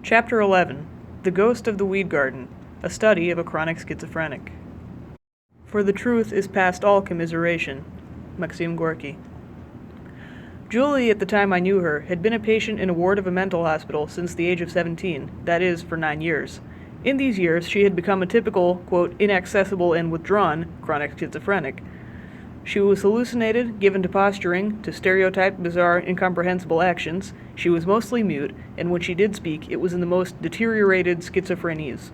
Chapter 11. The Ghost of the Weed Garden, a study of a chronic schizophrenic. For the truth is past all commiseration. Maxim Gorky. Julie, at the time I knew her, had been a patient in a ward of a mental hospital since the age of 17, that is, for 9 years. In these years, she had become a typical, quote, inaccessible and withdrawn chronic schizophrenic. She was hallucinated, given to posturing, to stereotyped, bizarre, incomprehensible actions. She was mostly mute, and when she did speak, it was in the most deteriorated schizophrenies.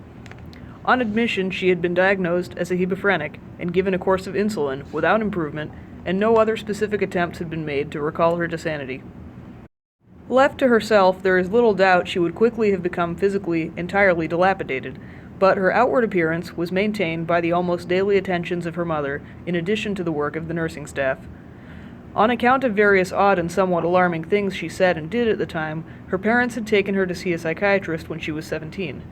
On admission, she had been diagnosed as a hebephrenic and given a course of insulin without improvement, and no other specific attempts had been made to recall her to sanity. Left to herself, there is little doubt she would quickly have become physically entirely dilapidated, but her outward appearance was maintained by the almost daily attentions of her mother, in addition to the work of the nursing staff. On account of various odd and somewhat alarming things she said and did at the time, her parents had taken her to see a psychiatrist when she was 17.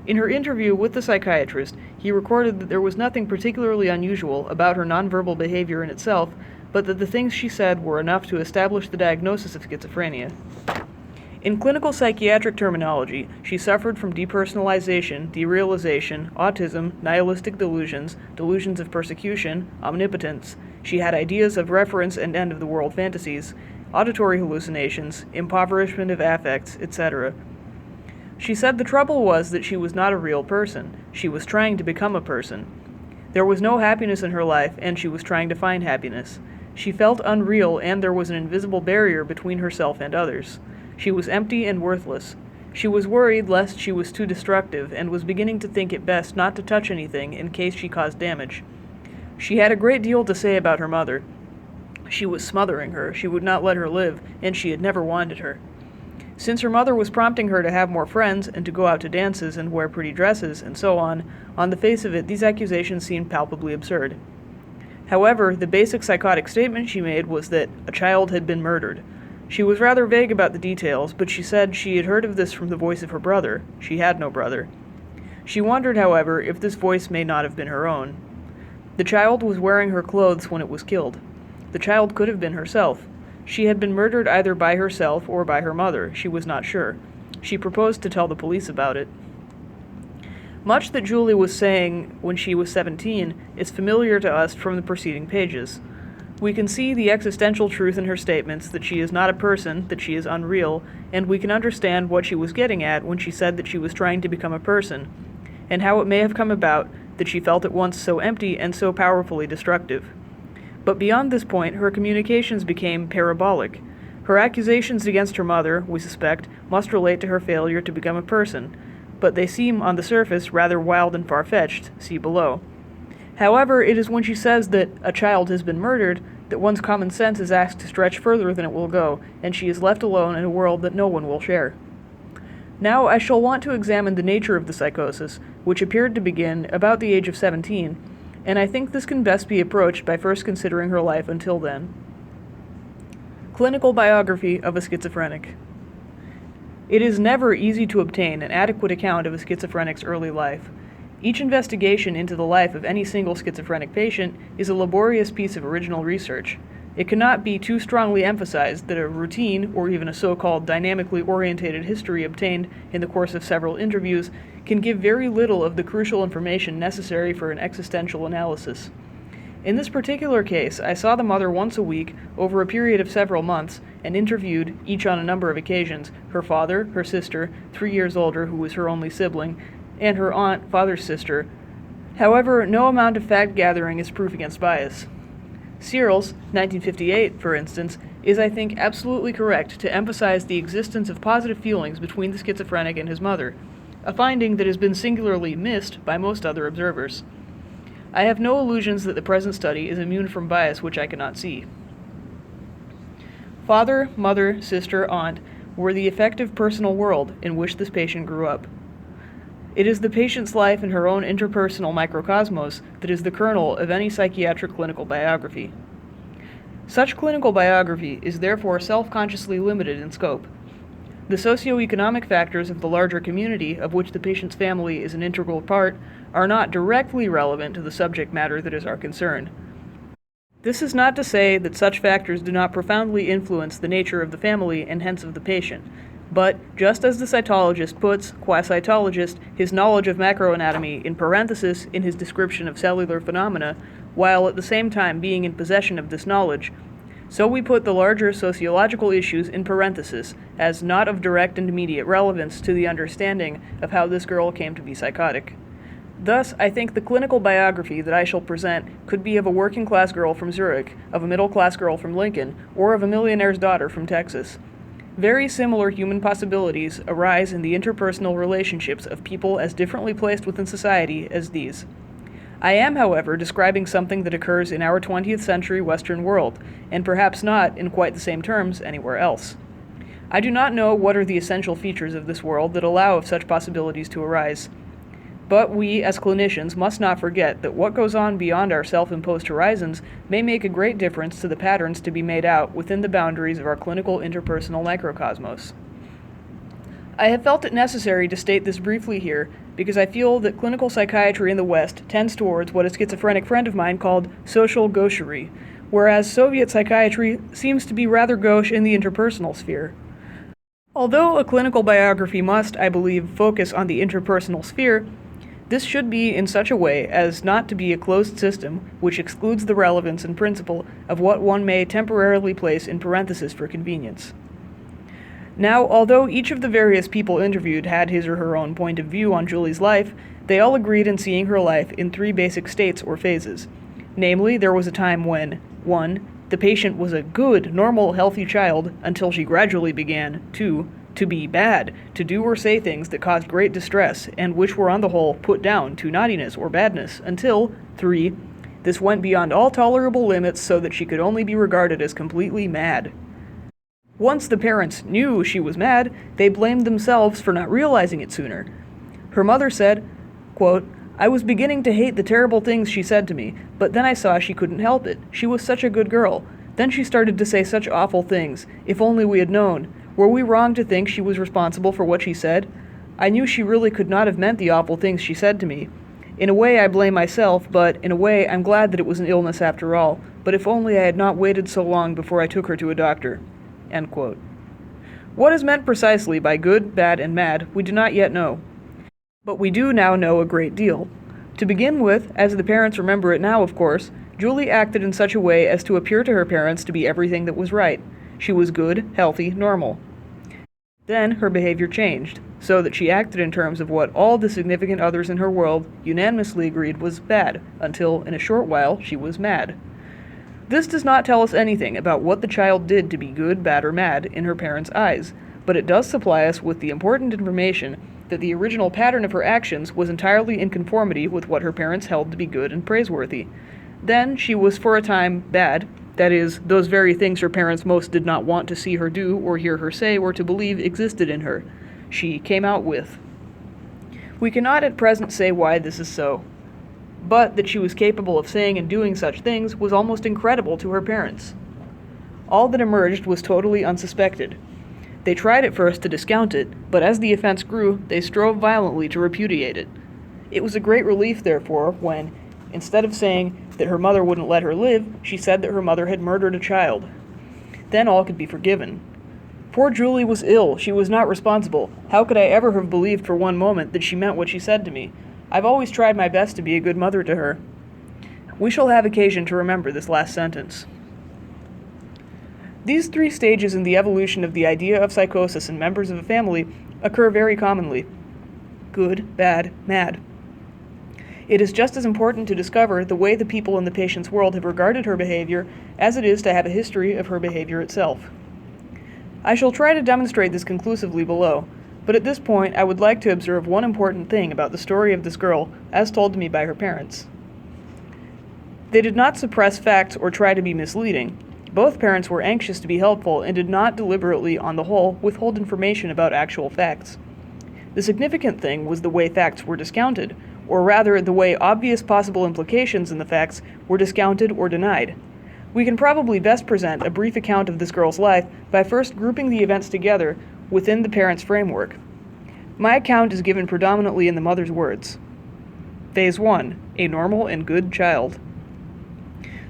In her interview with the psychiatrist, he recorded that there was nothing particularly unusual about her nonverbal behavior in itself, but that the things she said were enough to establish the diagnosis of schizophrenia. In clinical psychiatric terminology, she suffered from depersonalization, derealization, autism, nihilistic delusions, delusions of persecution, omnipotence. She had ideas of reference and end-of-the-world fantasies, auditory hallucinations, impoverishment of affects, etc. She said the trouble was that she was not a real person. She was trying to become a person. There was no happiness in her life, and she was trying to find happiness. She felt unreal, and there was an invisible barrier between herself and others. She was empty and worthless. She was worried lest she was too destructive, and was beginning to think it best not to touch anything in case she caused damage. She had a great deal to say about her mother. She was smothering her, she would not let her live, and she had never wanted her. Since her mother was prompting her to have more friends, and to go out to dances, and wear pretty dresses, and so on the face of it, these accusations seemed palpably absurd. However, the basic psychotic statement she made was that a child had been murdered. She was rather vague about the details, but she said she had heard of this from the voice of her brother. She had no brother. She wondered, however, if this voice may not have been her own. The child was wearing her clothes when it was killed. The child could have been herself. She had been murdered either by herself or by her mother. She was not sure. She proposed to tell the police about it. Much that Julie was saying when she was 17 is familiar to us from the preceding pages. We can see the existential truth in her statements that she is not a person, that she is unreal, and we can understand what she was getting at when she said that she was trying to become a person, and how it may have come about that she felt at once so empty and so powerfully destructive. But beyond this point, her communications became parabolic. Her accusations against her mother, we suspect, must relate to her failure to become a person, but they seem, on the surface, rather wild and far-fetched, see below. However, it is when she says that a child has been murdered that one's common sense is asked to stretch further than it will go, and she is left alone in a world that no one will share. Now I shall want to examine the nature of the psychosis, which appeared to begin about the age of 17, and I think this can best be approached by first considering her life until then. Clinical biography of a schizophrenic. It is never easy to obtain an adequate account of a schizophrenic's early life. Each investigation into the life of any single schizophrenic patient is a laborious piece of original research. It cannot be too strongly emphasized that a routine, or even a so-called dynamically orientated history obtained in the course of several interviews, can give very little of the crucial information necessary for an existential analysis. In this particular case, I saw the mother once a week over a period of several months, and interviewed, each on a number of occasions, her father, her sister, 3 years older, who was her only sibling, and her aunt, father's sister. However, no amount of fact-gathering is proof against bias. Searles, 1958, for instance, is, I think, absolutely correct to emphasize the existence of positive feelings between the schizophrenic and his mother, a finding that has been singularly missed by most other observers. I have no illusions that the present study is immune from bias which I cannot see. Father, mother, sister, aunt were the effective personal world in which this patient grew up. It is the patient's life in her own interpersonal microcosmos that is the kernel of any psychiatric clinical biography. Such clinical biography is therefore self-consciously limited in scope. The socioeconomic factors of the larger community, of which the patient's family is an integral part, are not directly relevant to the subject matter that is our concern. This is not to say that such factors do not profoundly influence the nature of the family and hence of the patient. But, just as the cytologist puts, qua cytologist, his knowledge of macroanatomy in parenthesis in his description of cellular phenomena, while at the same time being in possession of this knowledge, so we put the larger sociological issues in parenthesis as not of direct and immediate relevance to the understanding of how this girl came to be psychotic. Thus, I think the clinical biography that I shall present could be of a working-class girl from Zurich, of a middle-class girl from Lincoln, or of a millionaire's daughter from Texas. Very similar human possibilities arise in the interpersonal relationships of people as differently placed within society as these. I am, however, describing something that occurs in our 20th century Western world, and perhaps not, in quite the same terms, anywhere else. I do not know what are the essential features of this world that allow of such possibilities to arise. But we, as clinicians, must not forget that what goes on beyond our self-imposed horizons may make a great difference to the patterns to be made out within the boundaries of our clinical interpersonal microcosmos. I have felt it necessary to state this briefly here because I feel that clinical psychiatry in the West tends towards what a schizophrenic friend of mine called social gaucherie, whereas Soviet psychiatry seems to be rather gauche in the interpersonal sphere. Although a clinical biography must, I believe, focus on the interpersonal sphere, this should be in such a way as not to be a closed system which excludes the relevance and principle of what one may temporarily place in parenthesis for convenience. Now, although each of the various people interviewed had his or her own point of view on Julie's life, they all agreed in seeing her life in three basic states or phases. Namely, there was a time when 1. The patient was a good, normal, healthy child until she gradually began 2. To be bad, to do or say things that caused great distress and which were on the whole put down to naughtiness or badness until 3. This went beyond all tolerable limits so that she could only be regarded as completely mad. Once the parents knew she was mad, they blamed themselves for not realizing it sooner. Her mother said, quote, "I was beginning to hate the terrible things she said to me, but then I saw she couldn't help it. She was such a good girl. Then she started to say such awful things. If only we had known. Were we wrong to think she was responsible for what she said? I knew she really could not have meant the awful things she said to me. In a way I blame myself, but in a way I'm glad that it was an illness after all. But if only I had not waited so long before I took her to a doctor." End quote. What is meant precisely by good, bad, and mad, we do not yet know. But we do now know a great deal. To begin with, as the parents remember it now, of course, Julie acted in such a way as to appear to her parents to be everything that was right. She was good, healthy, normal. Then her behavior changed, so that she acted in terms of what all the significant others in her world unanimously agreed was bad, until, in a short while, she was mad. This does not tell us anything about what the child did to be good, bad, or mad in her parents' eyes, but it does supply us with the important information that the original pattern of her actions was entirely in conformity with what her parents held to be good and praiseworthy. Then she was for a time bad, that is, those very things her parents most did not want to see her do or hear her say or to believe existed in her. She came out with. We cannot at present say why this is so, but that she was capable of saying and doing such things was almost incredible to her parents. All that emerged was totally unsuspected. They tried at first to discount it, but as the offense grew, they strove violently to repudiate it. It was a great relief, therefore, when, instead of saying that her mother wouldn't let her live, she said that her mother had murdered a child. Then all could be forgiven. Poor Julie was ill. She was not responsible. How could I ever have believed for one moment that she meant what she said to me? I've always tried my best to be a good mother to her. We shall have occasion to remember this last sentence. These three stages in the evolution of the idea of psychosis in members of a family occur very commonly. Good, bad, mad. It is just as important to discover the way the people in the patient's world have regarded her behavior as it is to have a history of her behavior itself. I shall try to demonstrate this conclusively below, but at this point I would like to observe one important thing about the story of this girl as told to me by her parents. They did not suppress facts or try to be misleading. Both parents were anxious to be helpful and did not deliberately, on the whole, withhold information about actual facts. The significant thing was the way facts were discounted, or rather the way obvious possible implications in the facts were discounted or denied. We can probably best present a brief account of this girl's life by first grouping the events together within the parents' framework. My account is given predominantly in the mother's words. Phase 1. A normal and good child.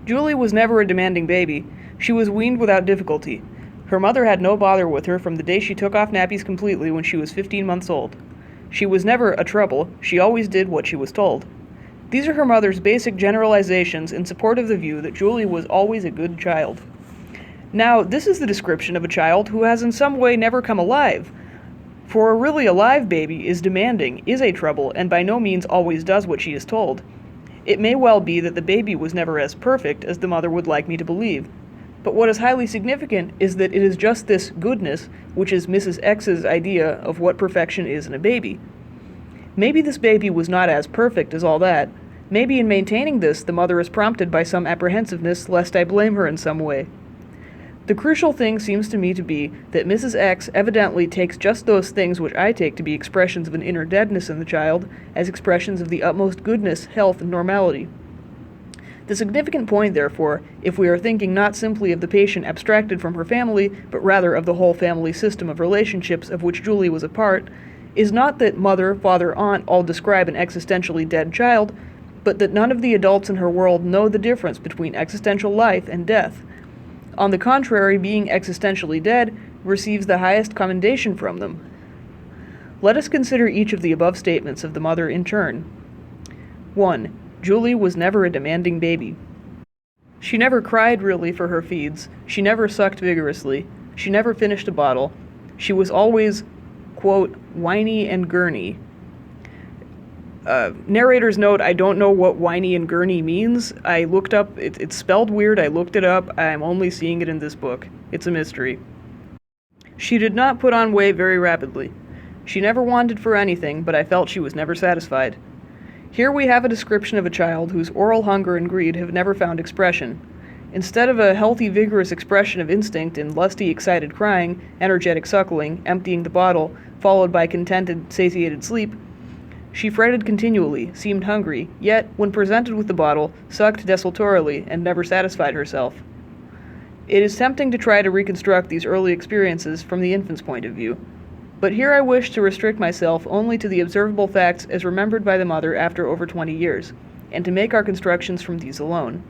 Julie was never a demanding baby. She was weaned without difficulty. Her mother had no bother with her from the day she took off nappies completely when she was 15 months old. She was never a trouble, she always did what she was told. These are her mother's basic generalizations in support of the view that Julie was always a good child. Now, this is the description of a child who has in some way never come alive. For a really alive baby is demanding, is a trouble, and by no means always does what she is told. It may well be that the baby was never as perfect as the mother would like me to believe. But what is highly significant is that it is just this goodness which is Mrs. X's idea of what perfection is in a baby. Maybe this baby was not as perfect as all that. Maybe in maintaining this, the mother is prompted by some apprehensiveness lest I blame her in some way. The crucial thing seems to me to be that Mrs. X evidently takes just those things which I take to be expressions of an inner deadness in the child as expressions of the utmost goodness, health, and normality. The significant point, therefore, if we are thinking not simply of the patient abstracted from her family, but rather of the whole family system of relationships of which Julie was a part, is not that mother, father, aunt all describe an existentially dead child, but that none of the adults in her world know the difference between existential life and death. On the contrary, being existentially dead receives the highest commendation from them. Let us consider each of the above statements of the mother in turn. 1. Julie was never a demanding baby. She never cried really for her feeds. She never sucked vigorously. She never finished a bottle. She was always, quote, whiny and gurney. Narrator's note, I don't know what whiny and gurney means. I looked up, it's spelled weird, I looked it up, I'm only seeing it in this book. It's a mystery. She did not put on weight very rapidly. She never wanted for anything, but I felt she was never satisfied. Here we have a description of a child whose oral hunger and greed have never found expression. Instead of a healthy, vigorous expression of instinct in lusty, excited crying, energetic suckling, emptying the bottle, followed by contented, satiated sleep, she fretted continually, seemed hungry, yet, when presented with the bottle, sucked desultorily and never satisfied herself. It is tempting to try to reconstruct these early experiences from the infant's point of view. But here I wish to restrict myself only to the observable facts as remembered by the mother after over 20 years, and to make our constructions from these alone.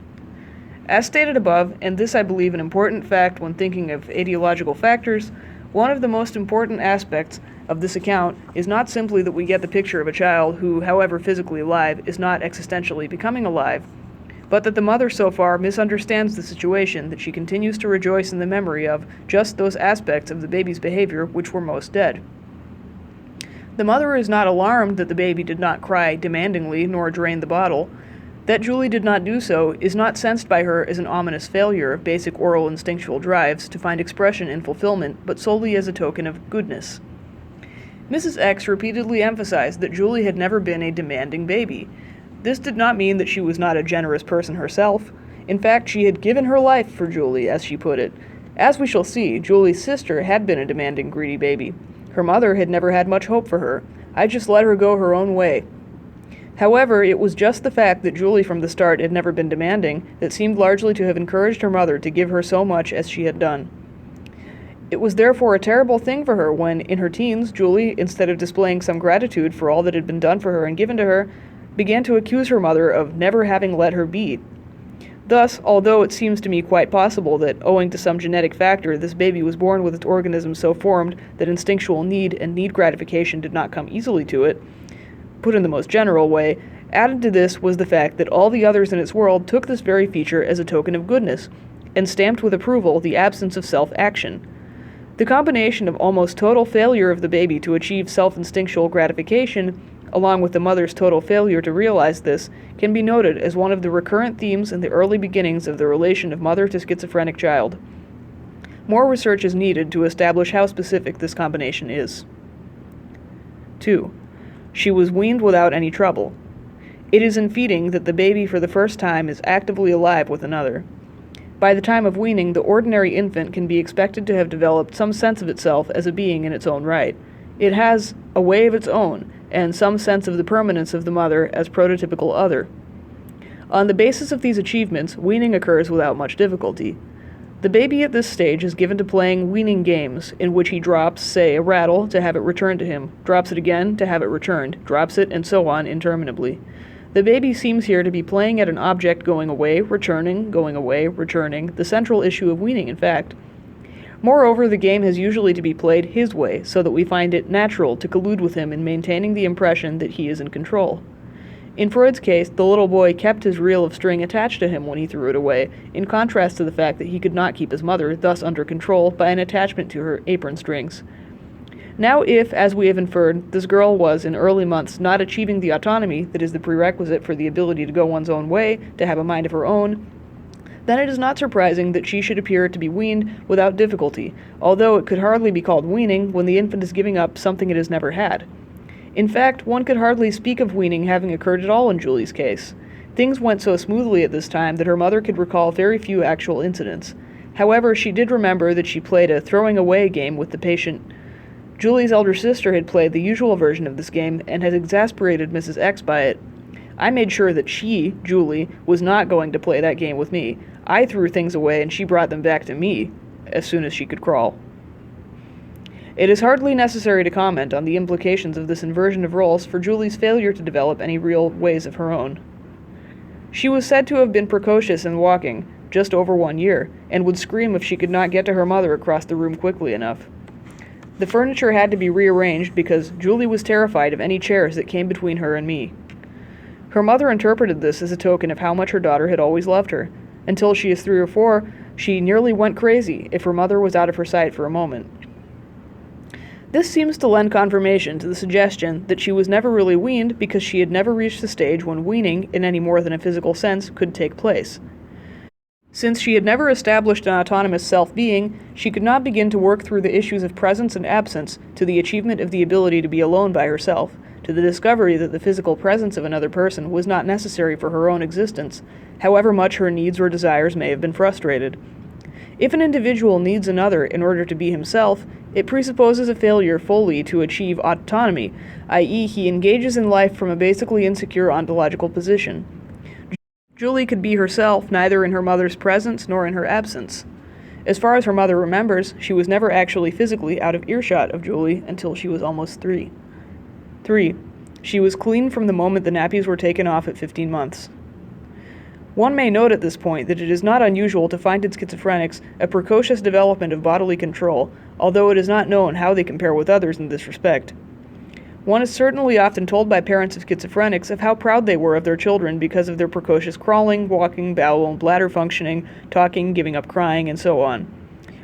As stated above, and this I believe an important fact when thinking of etiological factors, one of the most important aspects of this account is not simply that we get the picture of a child who, however physically alive, is not existentially becoming alive, but that the mother so far misunderstands the situation that she continues to rejoice in the memory of just those aspects of the baby's behavior which were most dead. The mother is not alarmed that the baby did not cry demandingly nor drain the bottle. That Julie did not do so is not sensed by her as an ominous failure of basic oral instinctual drives to find expression in fulfillment, but solely as a token of goodness. Mrs. X repeatedly emphasized that Julie had never been a demanding baby. This did not mean that she was not a generous person herself. In fact, she had given her life for Julie, as she put it. As we shall see, Julie's sister had been a demanding, greedy baby. Her mother had never had much hope for her. I just let her go her own way. However, it was just the fact that Julie from the start had never been demanding that seemed largely to have encouraged her mother to give her so much as she had done. It was therefore a terrible thing for her when, in her teens, Julie, instead of displaying some gratitude for all that had been done for her and given to her, began to accuse her mother of never having let her be. Thus, although it seems to me quite possible that, owing to some genetic factor, this baby was born with its organism so formed that instinctual need and need gratification did not come easily to it, put in the most general way, added to this was the fact that all the others in its world took this very feature as a token of goodness, and stamped with approval the absence of self-action. The combination of almost total failure of the baby to achieve self-instinctual gratification, along with the mother's total failure to realize this, can be noted as one of the recurrent themes in the early beginnings of the relation of mother to schizophrenic child. More research is needed to establish how specific this combination is. 2. She was weaned without any trouble. It is in feeding that the baby for the first time is actively alive with another. By the time of weaning, the ordinary infant can be expected to have developed some sense of itself as a being in its own right. It has a way of its own, and some sense of the permanence of the mother as prototypical other. On the basis of these achievements, weaning occurs without much difficulty. The baby at this stage is given to playing weaning games, in which he drops, say, a rattle to have it returned to him, drops it again to have it returned, drops it, and so on interminably. The baby seems here to be playing at an object going away, returning, the central issue of weaning, in fact. Moreover, the game has usually to be played his way, so that we find it natural to collude with him in maintaining the impression that he is in control. In Freud's case, the little boy kept his reel of string attached to him when he threw it away, in contrast to the fact that he could not keep his mother, thus under control, by an attachment to her apron strings. Now if, as we have inferred, this girl was, in early months, not achieving the autonomy that is the prerequisite for the ability to go one's own way, to have a mind of her own, then it is not surprising that she should appear to be weaned without difficulty, although it could hardly be called weaning when the infant is giving up something it has never had. In fact, one could hardly speak of weaning having occurred at all in Julie's case. Things went so smoothly at this time that her mother could recall very few actual incidents. However, she did remember that she played a throwing away game with the patient. Julie's elder sister had played the usual version of this game and had exasperated Mrs. X by it. I made sure that she, Julie, was not going to play that game with me. I threw things away and she brought them back to me as soon as she could crawl. It is hardly necessary to comment on the implications of this inversion of roles for Julie's failure to develop any real ways of her own. She was said to have been precocious in walking, just over 1 year, and would scream if she could not get to her mother across the room quickly enough. The furniture had to be rearranged because Julie was terrified of any chairs that came between her and me. Her mother interpreted this as a token of how much her daughter had always loved her. Until she is 3 or 4, she nearly went crazy if her mother was out of her sight for a moment. This seems to lend confirmation to the suggestion that she was never really weaned because she had never reached the stage when weaning, in any more than a physical sense, could take place. Since she had never established an autonomous self-being, she could not begin to work through the issues of presence and absence to the achievement of the ability to be alone by herself, to the discovery that the physical presence of another person was not necessary for her own existence, however much her needs or desires may have been frustrated. If an individual needs another in order to be himself, it presupposes a failure fully to achieve autonomy, i.e., he engages in life from a basically insecure ontological position. Julie could be herself neither in her mother's presence nor in her absence. As far as her mother remembers, she was never actually physically out of earshot of Julie until she was almost 3. 3. She was clean from the moment the nappies were taken off at 15 months. One may note at this point that it is not unusual to find in schizophrenics a precocious development of bodily control, although it is not known how they compare with others in this respect. One is certainly often told by parents of schizophrenics of how proud they were of their children because of their precocious crawling, walking, bowel and bladder functioning, talking, giving up crying, and so on.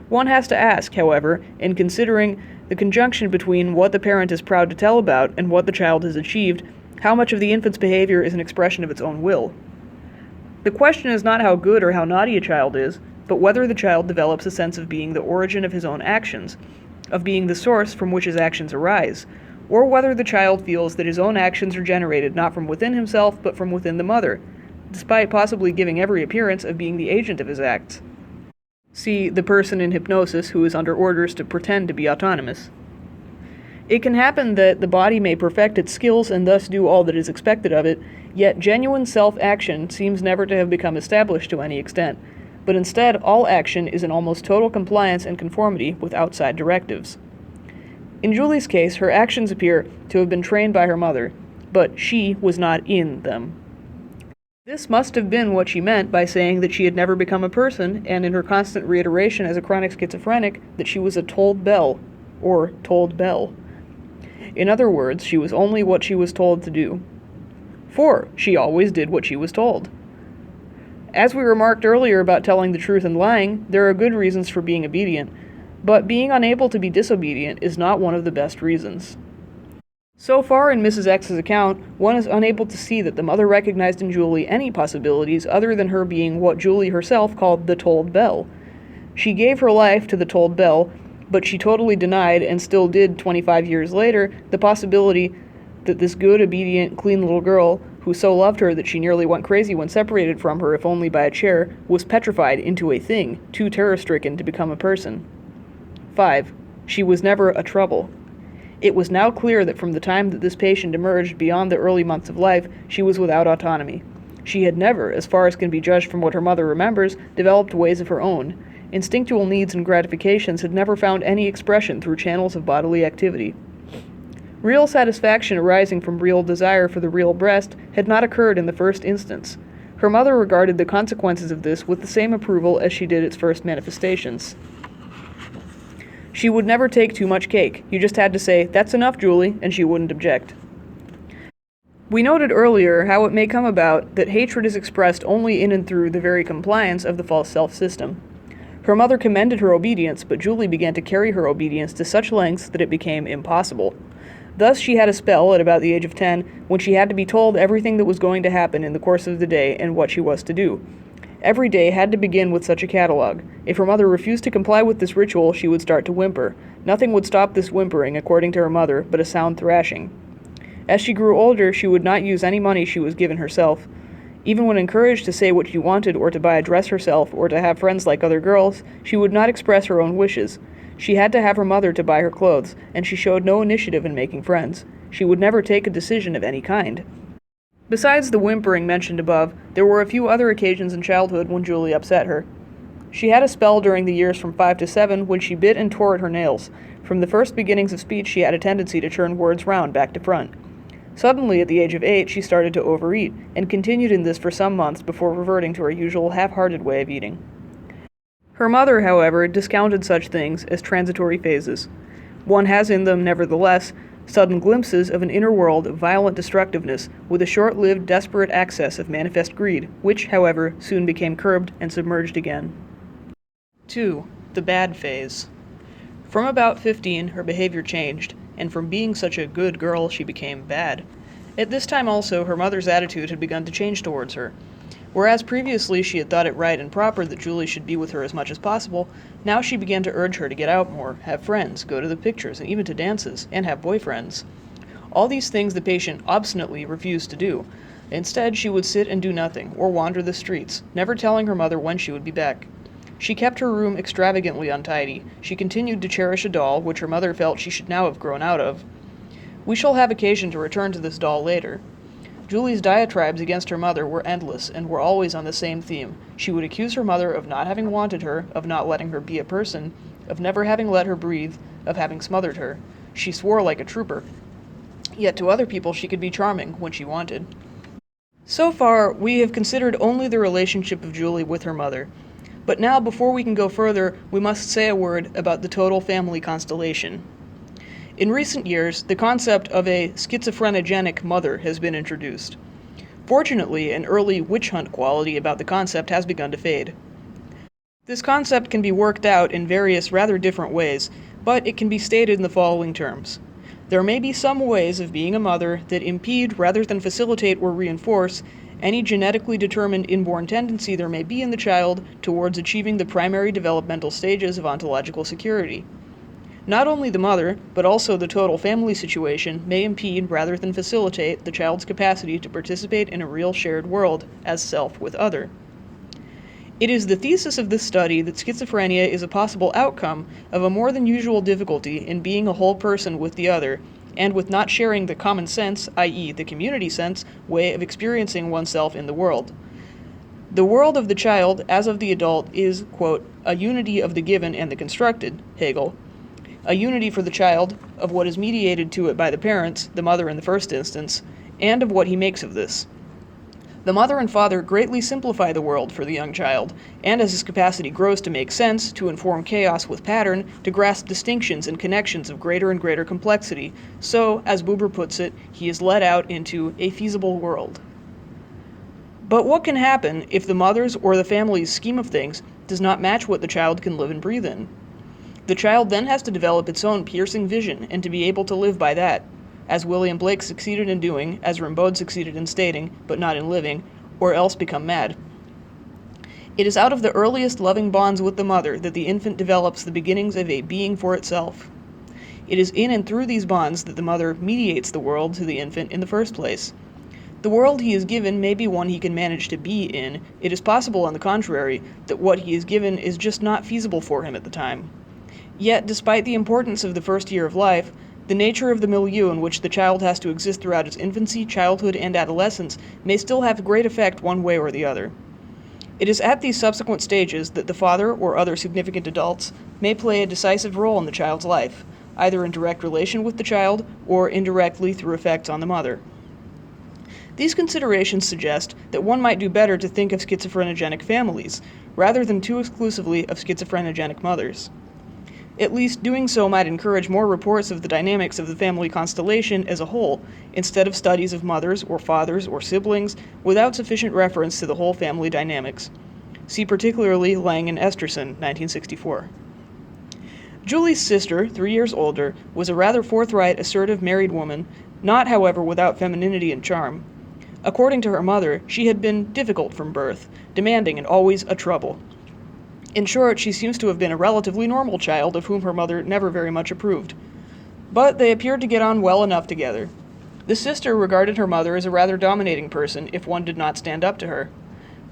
One has to ask, however, in considering the conjunction between what the parent is proud to tell about and what the child has achieved, how much of the infant's behavior is an expression of its own will. The question is not how good or how naughty a child is, but whether the child develops a sense of being the origin of his own actions, of being the source from which his actions arise, or whether the child feels that his own actions are generated not from within himself but from within the mother, despite possibly giving every appearance of being the agent of his acts. See the person in hypnosis who is under orders to pretend to be autonomous. It can happen that the body may perfect its skills and thus do all that is expected of it, yet genuine self-action seems never to have become established to any extent, but instead all action is in almost total compliance and conformity with outside directives. In Julie's case, her actions appear to have been trained by her mother, but she was not in them. This must have been what she meant by saying that she had never become a person, and in her constant reiteration as a chronic schizophrenic, that she was a told bell, or told bell. In other words, she was only what she was told to do. For she always did what she was told. As we remarked earlier about telling the truth and lying, there are good reasons for being obedient, but being unable to be disobedient is not one of the best reasons. So far in Mrs. X's account, one is unable to see that the mother recognized in Julie any possibilities other than her being what Julie herself called the told bell. She gave her life to the told bell, but she totally denied, and still did 25 years later, the possibility that this good, obedient, clean little girl, who so loved her that she nearly went crazy when separated from her if only by a chair, was petrified into a thing, too terror-stricken to become a person. 5. She was never a trouble. It was now clear that from the time that this patient emerged beyond the early months of life, she was without autonomy. She had never, as far as can be judged from what her mother remembers, developed ways of her own. Instinctual needs and gratifications had never found any expression through channels of bodily activity. Real satisfaction arising from real desire for the real breast had not occurred in the first instance. Her mother regarded the consequences of this with the same approval as she did its first manifestations. She would never take too much cake. You just had to say, "That's enough, Julie," and she wouldn't object. We noted earlier how it may come about that hatred is expressed only in and through the very compliance of the false self system. Her mother commended her obedience, but Julie began to carry her obedience to such lengths that it became impossible. Thus she had a spell at about the age of 10 when she had to be told everything that was going to happen in the course of the day and what she was to do. Every day had to begin with such a catalog. If her mother refused to comply with this ritual, she would start to whimper. Nothing would stop this whimpering, according to her mother, but a sound thrashing. As she grew older, she would not use any money she was given herself. Even when encouraged to say what she wanted or to buy a dress herself or to have friends like other girls, she would not express her own wishes. She had to have her mother to buy her clothes, and she showed no initiative in making friends. She would never take a decision of any kind. Besides the whimpering mentioned above, there were a few other occasions in childhood when Julie upset her. She had a spell during the years from 5 to 7 when she bit and tore at her nails. From the first beginnings of speech, she had a tendency to turn words round back to front. Suddenly, at the age of 8, she started to overeat, and continued in this for some months before reverting to her usual half-hearted way of eating. Her mother, however, discounted such things as transitory phases. One has in them, nevertheless, sudden glimpses of an inner world of violent destructiveness, with a short-lived, desperate access of manifest greed, which, however, soon became curbed and submerged again. 2. The bad phase. From about 15, her behavior changed, and from being such a good girl, she became bad. At this time also, her mother's attitude had begun to change towards her. Whereas previously she had thought it right and proper that Julie should be with her as much as possible, now she began to urge her to get out more, have friends, go to the pictures, and even to dances, and have boyfriends. All these things the patient obstinately refused to do. Instead, she would sit and do nothing, or wander the streets, never telling her mother when she would be back. She kept her room extravagantly untidy. She continued to cherish a doll, which her mother felt she should now have grown out of. We shall have occasion to return to this doll later. Julie's diatribes against her mother were endless, and were always on the same theme. She would accuse her mother of not having wanted her, of not letting her be a person, of never having let her breathe, of having smothered her. She swore like a trooper. Yet to other people she could be charming when she wanted. So far, we have considered only the relationship of Julie with her mother. But now, before we can go further, we must say a word about the total family constellation. In recent years, the concept of a schizophrenogenic mother has been introduced. Fortunately, an early witch hunt quality about the concept has begun to fade. This concept can be worked out in various rather different ways, but it can be stated in the following terms. There may be some ways of being a mother that impede rather than facilitate or reinforce any genetically determined inborn tendency there may be in the child towards achieving the primary developmental stages of ontological security. Not only the mother, but also the total family situation may impede rather than facilitate the child's capacity to participate in a real shared world as self with other. It is the thesis of this study that schizophrenia is a possible outcome of a more than usual difficulty in being a whole person with the other, and with not sharing the common sense, i.e. the community sense, way of experiencing oneself in the world. The world of the child, as of the adult, is, quote, a unity of the given and the constructed, Hegel. A unity for the child of what is mediated to it by the parents, the mother in the first instance, and of what he makes of this. The mother and father greatly simplify the world for the young child, and as his capacity grows to make sense, to inform chaos with pattern, to grasp distinctions and connections of greater and greater complexity, so, as Buber puts it, he is led out into a feasible world. But what can happen if the mother's or the family's scheme of things does not match what the child can live and breathe in? The child then has to develop its own piercing vision and to be able to live by that, as William Blake succeeded in doing, as Rimbaud succeeded in stating, but not in living, or else become mad. It is out of the earliest loving bonds with the mother that the infant develops the beginnings of a being for itself. It is in and through these bonds that the mother mediates the world to the infant in the first place. The world he is given may be one he can manage to be in. It is possible, on the contrary, that what he is given is just not feasible for him at the time. Yet, despite the importance of the first year of life, the nature of the milieu in which the child has to exist throughout its infancy, childhood, and adolescence may still have great effect one way or the other. It is at these subsequent stages that the father or other significant adults may play a decisive role in the child's life, either in direct relation with the child or indirectly through effects on the mother. These considerations suggest that one might do better to think of schizophrenic families, rather than too exclusively of schizophrenic mothers. At least doing so might encourage more reports of the dynamics of the family constellation as a whole, instead of studies of mothers or fathers or siblings without sufficient reference to the whole family dynamics. See particularly Laing and Esterson, 1964. Julie's sister, 3 years older, was a rather forthright, assertive married woman, not, however, without femininity and charm. According to her mother, she had been difficult from birth, demanding and always a trouble. In short, she seems to have been a relatively normal child of whom her mother never very much approved. But they appeared to get on well enough together. The sister regarded her mother as a rather dominating person if one did not stand up to her.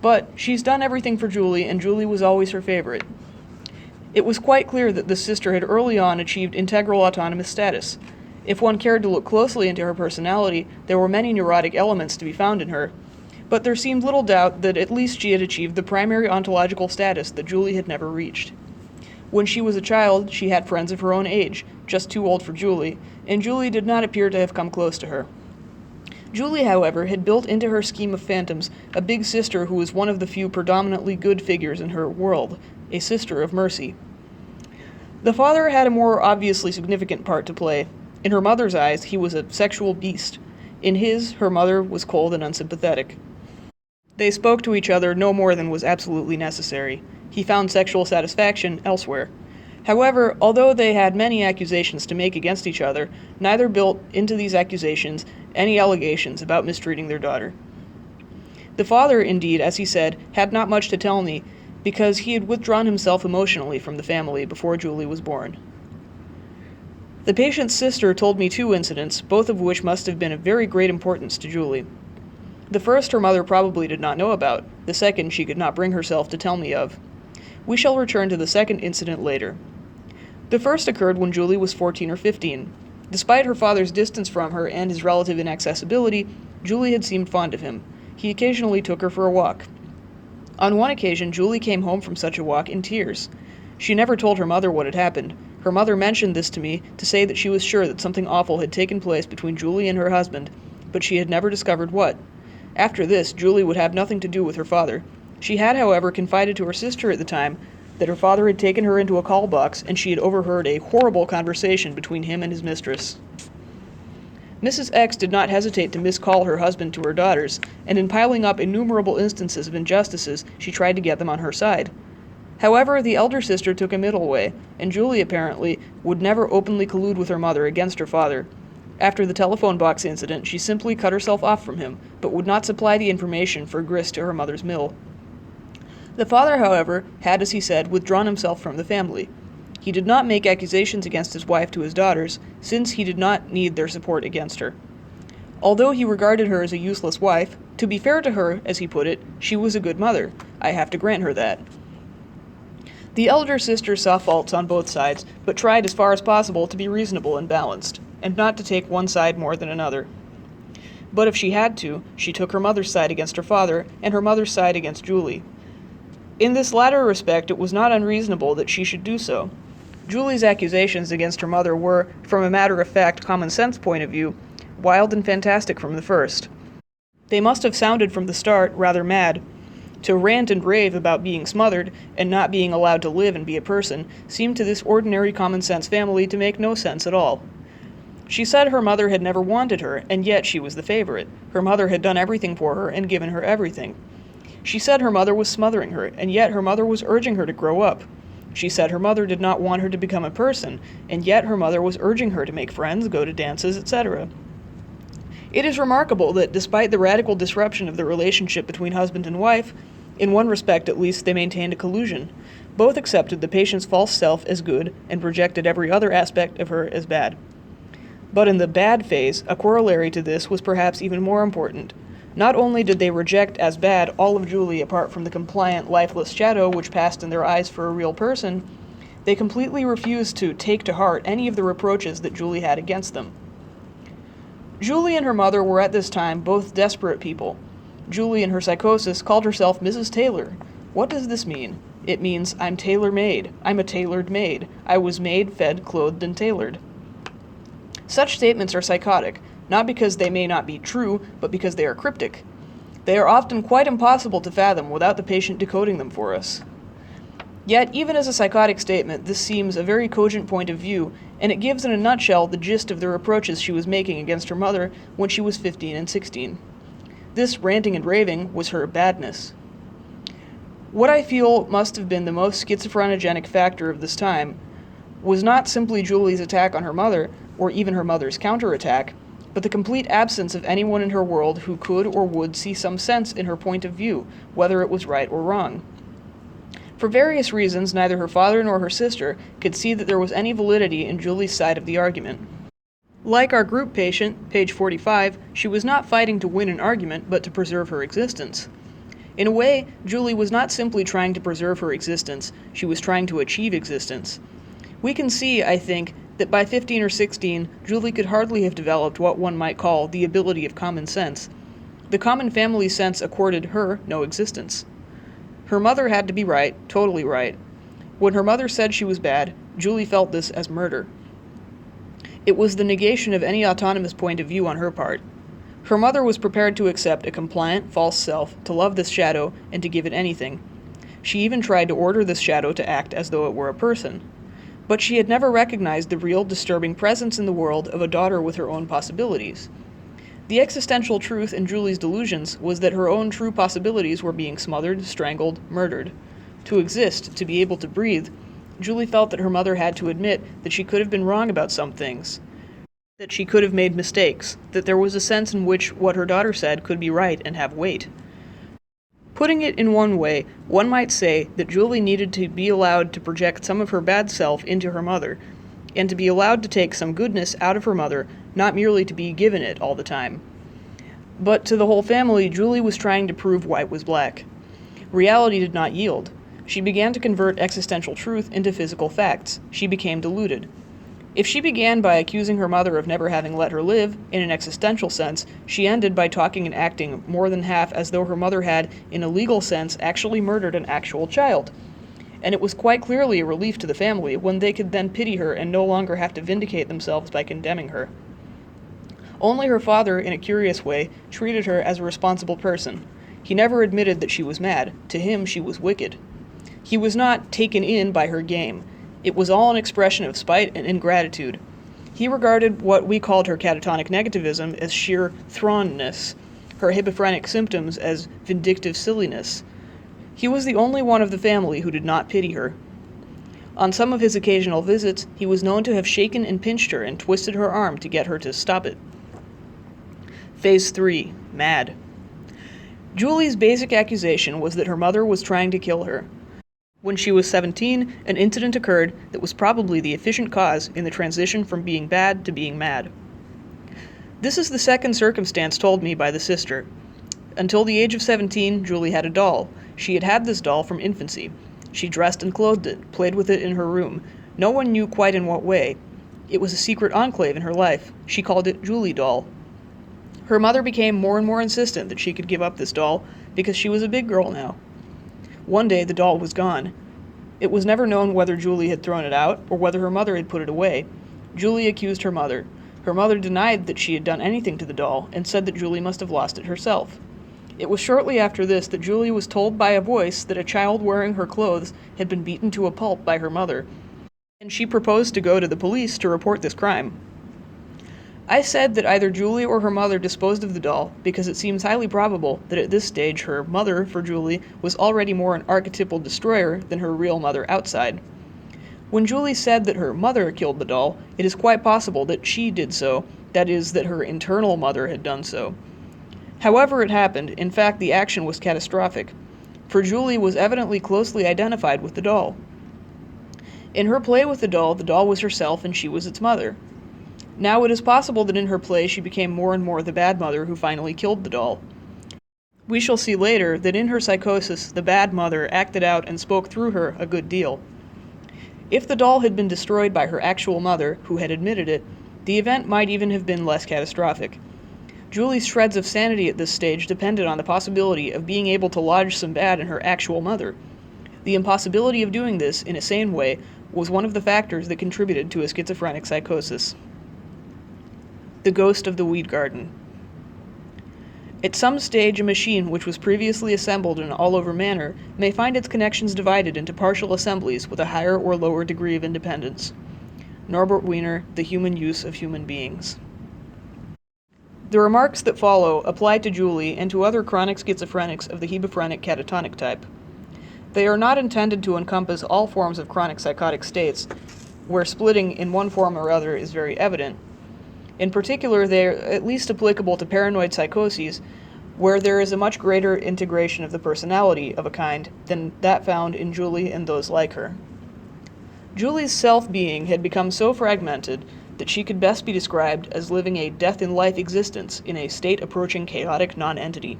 But she's done everything for Julie, and Julie was always her favorite. It was quite clear that the sister had early on achieved integral autonomous status. If one cared to look closely into her personality, there were many neurotic elements to be found in her. But there seemed little doubt that at least she had achieved the primary ontological status that Julie had never reached. When she was a child, she had friends of her own age, just too old for Julie, and Julie did not appear to have come close to her. Julie, however, had built into her scheme of phantoms a big sister who was one of the few predominantly good figures in her world, a sister of mercy. The father had a more obviously significant part to play. In her mother's eyes, he was a sexual beast. In his, her mother was cold and unsympathetic. They spoke to each other no more than was absolutely necessary. He found sexual satisfaction elsewhere. However, although they had many accusations to make against each other, neither built into these accusations any allegations about mistreating their daughter. The father, indeed, as he said, had not much to tell me, because he had withdrawn himself emotionally from the family before Julie was born. The patient's sister told me 2 incidents, both of which must have been of very great importance to Julie. The first her mother probably did not know about, the second she could not bring herself to tell me of. We shall return to the second incident later. The first occurred when Julie was 14 or 15. Despite her father's distance from her and his relative inaccessibility, Julie had seemed fond of him. He occasionally took her for a walk. On one occasion, Julie came home from such a walk in tears. She never told her mother what had happened. Her mother mentioned this to me to say that she was sure that something awful had taken place between Julie and her husband, but she had never discovered what. After this, Julie would have nothing to do with her father. She had, however, confided to her sister at the time that her father had taken her into a call box and she had overheard a horrible conversation between him and his mistress. Mrs. X did not hesitate to miscall her husband to her daughters, and in piling up innumerable instances of injustices, she tried to get them on her side. However, the elder sister took a middle way, and Julie, apparently, would never openly collude with her mother against her father. After the telephone box incident, she simply cut herself off from him, but would not supply the information for grist to her mother's mill. The father, however, had, as he said, withdrawn himself from the family. He did not make accusations against his wife to his daughters, since he did not need their support against her. Although he regarded her as a useless wife, to be fair to her, as he put it, she was a good mother. I have to grant her that. The elder sister saw faults on both sides, but tried as far as possible to be reasonable and balanced, and not to take one side more than another. But if she had to, she took her mother's side against her father, and her mother's side against Julie. In this latter respect, it was not unreasonable that she should do so. Julie's accusations against her mother were, from a matter-of-fact, common-sense point of view, wild and fantastic from the first. They must have sounded from the start rather mad. To rant and rave about being smothered and not being allowed to live and be a person seemed to this ordinary common-sense family to make no sense at all. She said her mother had never wanted her, and yet she was the favorite. Her mother had done everything for her and given her everything. She said her mother was smothering her, and yet her mother was urging her to grow up. She said her mother did not want her to become a person, and yet her mother was urging her to make friends, go to dances, etc. It is remarkable that despite the radical disruption of the relationship between husband and wife, in one respect at least they maintained a collusion. Both accepted the patient's false self as good and rejected every other aspect of her as bad. But in the bad phase, a corollary to this was perhaps even more important. Not only did they reject as bad all of Julie apart from the compliant, lifeless shadow which passed in their eyes for a real person, they completely refused to take to heart any of the reproaches that Julie had against them. Julie and her mother were at this time both desperate people. Julie, in her psychosis, called herself Mrs. Taylor. What does this mean? It means, I'm tailor-made. I'm a tailored maid. I was made, fed, clothed, and tailored. Such statements are psychotic, not because they may not be true, but because they are cryptic. They are often quite impossible to fathom without the patient decoding them for us. Yet, even as a psychotic statement, this seems a very cogent point of view, and it gives in a nutshell the gist of the reproaches she was making against her mother when she was 15 and 16. This ranting and raving was her badness. What I feel must have been the most schizophrenogenic factor of this time was not simply Julie's attack on her mother, or even her mother's counterattack, but the complete absence of anyone in her world who could or would see some sense in her point of view, whether it was right or wrong. For various reasons, neither her father nor her sister could see that there was any validity in Julie's side of the argument. Like our group patient, page 45, she was not fighting to win an argument, but to preserve her existence. In a way, Julie was not simply trying to preserve her existence, she was trying to achieve existence. We can see, I think, that by 15 or 16, Julie could hardly have developed what one might call the ability of common sense. The common family sense accorded her no existence. Her mother had to be right, totally right. When her mother said she was bad, Julie felt this as murder. It was the negation of any autonomous point of view on her part. Her mother was prepared to accept a compliant, false self, to love this shadow, and to give it anything. She even tried to order this shadow to act as though it were a person. But she had never recognized the real, disturbing presence in the world of a daughter with her own possibilities. The existential truth in Julie's delusions was that her own true possibilities were being smothered, strangled, murdered. To exist, to be able to breathe, Julie felt that her mother had to admit that she could have been wrong about some things, that she could have made mistakes, that there was a sense in which what her daughter said could be right and have weight. Putting it in one way, one might say that Julie needed to be allowed to project some of her bad self into her mother, and to be allowed to take some goodness out of her mother, not merely to be given it all the time. But to the whole family, Julie was trying to prove white was black. Reality did not yield. She began to convert existential truth into physical facts. She became deluded. If she began by accusing her mother of never having let her live, in an existential sense, she ended by talking and acting more than half as though her mother had, in a legal sense, actually murdered an actual child. And it was quite clearly a relief to the family when they could then pity her and no longer have to vindicate themselves by condemning her. Only her father, in a curious way, treated her as a responsible person. He never admitted that she was mad. To him, she was wicked. He was not taken in by her game. It was all an expression of spite and ingratitude. He regarded what we called her catatonic negativism as sheer thrownness, her hypophrenic symptoms as vindictive silliness. He was the only one of the family who did not pity her. On some of his occasional visits, he was known to have shaken and pinched her and twisted her arm to get her to stop it. Phase 3. Mad. Julie's basic accusation was that her mother was trying to kill her. When she was 17, an incident occurred that was probably the efficient cause in the transition from being bad to being mad. This is the second circumstance told me by the sister. Until the age of 17, Julie had a doll. She had had this doll from infancy. She dressed and clothed it, played with it in her room. No one knew quite in what way. It was a secret enclave in her life. She called it Julie Doll. Her mother became more and more insistent that she could give up this doll because she was a big girl now. One day the doll was gone. It was never known whether Julie had thrown it out or whether her mother had put it away. Julie accused her mother. Her mother denied that she had done anything to the doll and said that Julie must have lost it herself. It was shortly after this that Julie was told by a voice that a child wearing her clothes had been beaten to a pulp by her mother, and she proposed to go to the police to report this crime. I said that either Julie or her mother disposed of the doll because it seems highly probable that at this stage her mother, for Julie, was already more an archetypal destroyer than her real mother outside. When Julie said that her mother killed the doll, it is quite possible that she did so, that is, that her internal mother had done so. However it happened, in fact the action was catastrophic, for Julie was evidently closely identified with the doll. In her play with the doll was herself and she was its mother. Now it is possible that in her play she became more and more the bad mother who finally killed the doll. We shall see later that in her psychosis the bad mother acted out and spoke through her a good deal. If the doll had been destroyed by her actual mother, who had admitted it, the event might even have been less catastrophic. Julie's shreds of sanity at this stage depended on the possibility of being able to lodge some bad in her actual mother. The impossibility of doing this in a sane way was one of the factors that contributed to a schizophrenic psychosis. The ghost of the weed garden. At some stage, a machine which was previously assembled in an all-over manner may find its connections divided into partial assemblies with a higher or lower degree of independence. Norbert Wiener, The Human Use of Human Beings. The remarks that follow apply to Julie and to other chronic schizophrenics of the hebephrenic catatonic type. They are not intended to encompass all forms of chronic psychotic states, where splitting in one form or other is very evident. In particular, they are at least applicable to paranoid psychoses, where there is a much greater integration of the personality of a kind than that found in Julie and those like her. Julie's self-being had become so fragmented that she could best be described as living a death-in-life existence in a state approaching chaotic non-entity.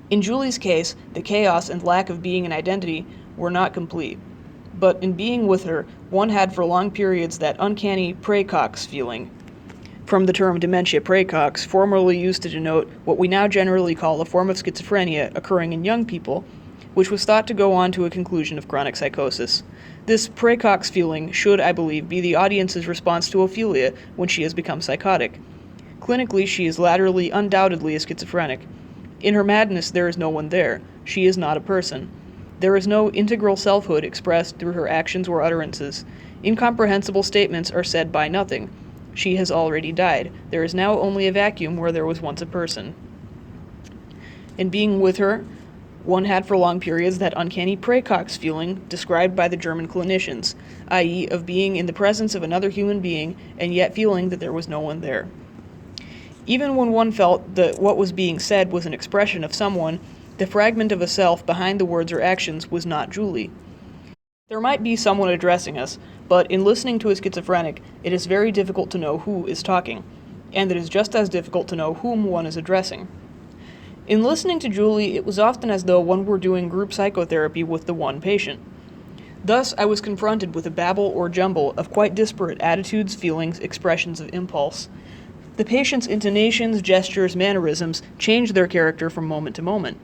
In Julie's case, the chaos and lack of being and identity were not complete, but in being with her, one had for long periods that uncanny praecox feeling, from the term dementia praecox, formerly used to denote what we now generally call a form of schizophrenia occurring in young people, which was thought to go on to a conclusion of chronic psychosis. This praecox feeling should, I believe, be the audience's response to Ophelia when she has become psychotic. Clinically, she is laterally undoubtedly a schizophrenic. In her madness, there is no one there. She is not a person. There is no integral selfhood expressed through her actions or utterances. Incomprehensible statements are said by nothing. She has already died. There is now only a vacuum where there was once a person. In being with her, one had for long periods that uncanny praecox feeling described by the German clinicians, i.e., of being in the presence of another human being and yet feeling that there was no one there. Even when one felt that what was being said was an expression of someone, the fragment of a self behind the words or actions was not Julie. There might be someone addressing us, but in listening to a schizophrenic, it is very difficult to know who is talking, and it is just as difficult to know whom one is addressing. In listening to Julie, it was often as though one were doing group psychotherapy with the one patient. Thus, I was confronted with a babble or jumble of quite disparate attitudes, feelings, expressions of impulse. The patient's intonations, gestures, mannerisms change their character from moment to moment.